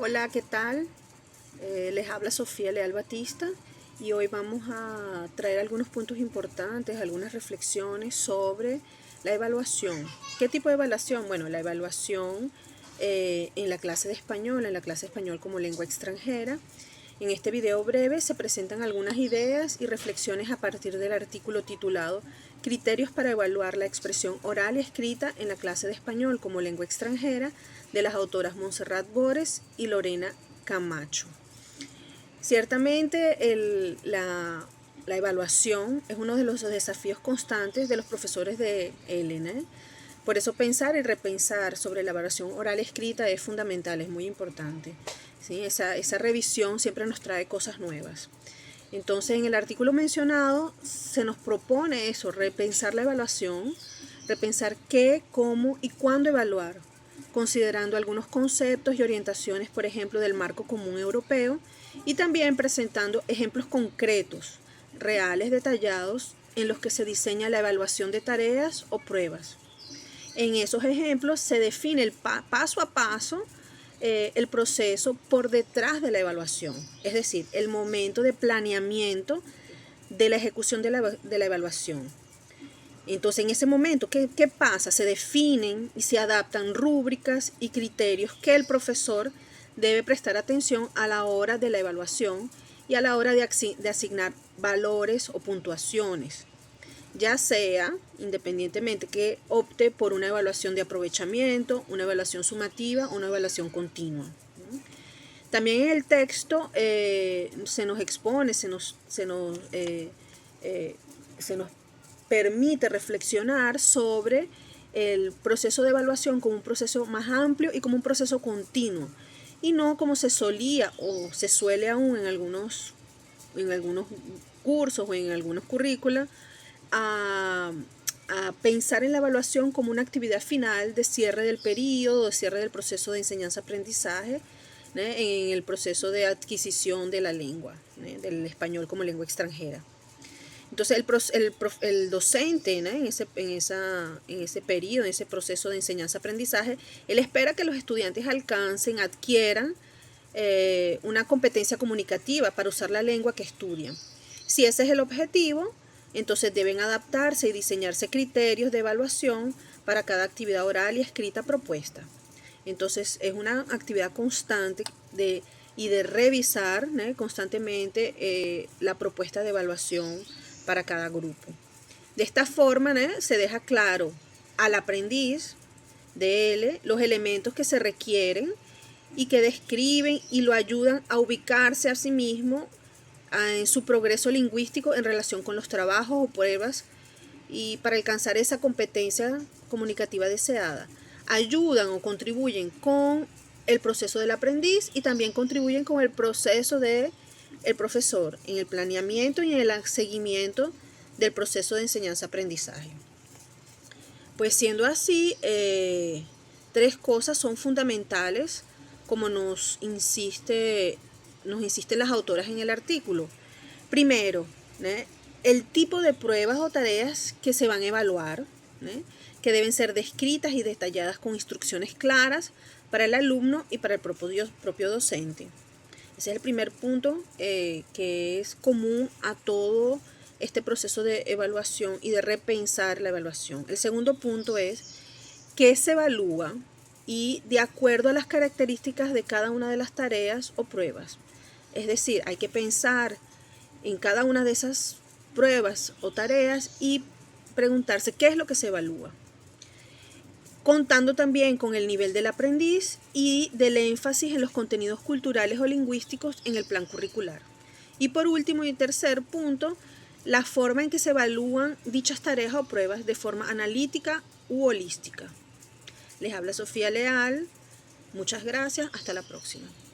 Hola, ¿qué tal? Les habla Sofía Leal Batista y hoy vamos a traer algunos puntos importantes, algunas reflexiones sobre la evaluación. ¿Qué tipo de evaluación? Bueno, la evaluación en la clase de español como lengua extranjera. En este video breve se presentan algunas ideas y reflexiones a partir del artículo titulado Criterios para evaluar la expresión oral y escrita en la clase de español como lengua extranjera de las autoras Montserrat Bores y Lorena Camacho. Ciertamente la evaluación es uno de los desafíos constantes de los profesores de ELN. Por eso pensar y repensar sobre la evaluación oral escrita es fundamental, es muy importante. ¿Sí? Esa revisión siempre nos trae cosas nuevas. Entonces, en el artículo mencionado se nos propone eso, repensar la evaluación, repensar qué, cómo y cuándo evaluar, considerando algunos conceptos y orientaciones, por ejemplo, del marco común europeo, y también presentando ejemplos concretos, reales, detallados, en los que se diseña la evaluación de tareas o pruebas. En esos ejemplos se define el paso a paso el proceso por detrás de la evaluación, es decir, el momento de planeamiento de la ejecución de la evaluación. Entonces, en ese momento, ¿qué pasa? Se definen y se adaptan rúbricas y criterios que el profesor debe prestar atención a la hora de la evaluación y a la hora de asignar valores o puntuaciones, ya sea independientemente que opte por una evaluación de aprovechamiento, una evaluación sumativa o una evaluación continua. También en el texto se nos expone, se nos permite reflexionar sobre el proceso de evaluación como un proceso más amplio y como un proceso continuo, y no como se solía o se suele aún en algunos cursos o en algunos currículas, a pensar en la evaluación como una actividad final de cierre del periodo, de cierre del proceso de enseñanza-aprendizaje, en el proceso de adquisición de la lengua, del español como lengua extranjera. Entonces el docente, en ese periodo, en ese proceso de enseñanza-aprendizaje, él espera que los estudiantes alcancen, adquieran una competencia comunicativa para usar la lengua que estudian. Si ese es el objetivo, entonces deben adaptarse y diseñarse criterios de evaluación para cada actividad oral y escrita propuesta. Entonces es una actividad constante y de revisar constantemente la propuesta de evaluación para cada grupo. De esta forma se deja claro al aprendiz de él los elementos que se requieren y que describen y lo ayudan a ubicarse a sí mismo en su progreso lingüístico en relación con los trabajos o pruebas y para alcanzar esa competencia comunicativa deseada. Ayudan o contribuyen con el proceso del aprendiz y también contribuyen con el proceso del profesor en el planeamiento y en el seguimiento del proceso de enseñanza-aprendizaje. Pues siendo así, tres cosas son fundamentales, como nos insisten las autoras en el artículo. Primero, el tipo de pruebas o tareas que se van a evaluar, que deben ser descritas y detalladas con instrucciones claras para el alumno y para el propio docente. Ese es el primer punto que es común a todo este proceso de evaluación y de repensar la evaluación. El segundo punto es qué se evalúa y de acuerdo a las características de cada una de las tareas o pruebas. Es decir, hay que pensar en cada una de esas pruebas o tareas y preguntarse qué es lo que se evalúa, contando también con el nivel del aprendiz y del énfasis en los contenidos culturales o lingüísticos en el plan curricular. Y por último y tercer punto, la forma en que se evalúan dichas tareas o pruebas de forma analítica u holística. Les habla Sofía Leal. Muchas gracias. Hasta la próxima.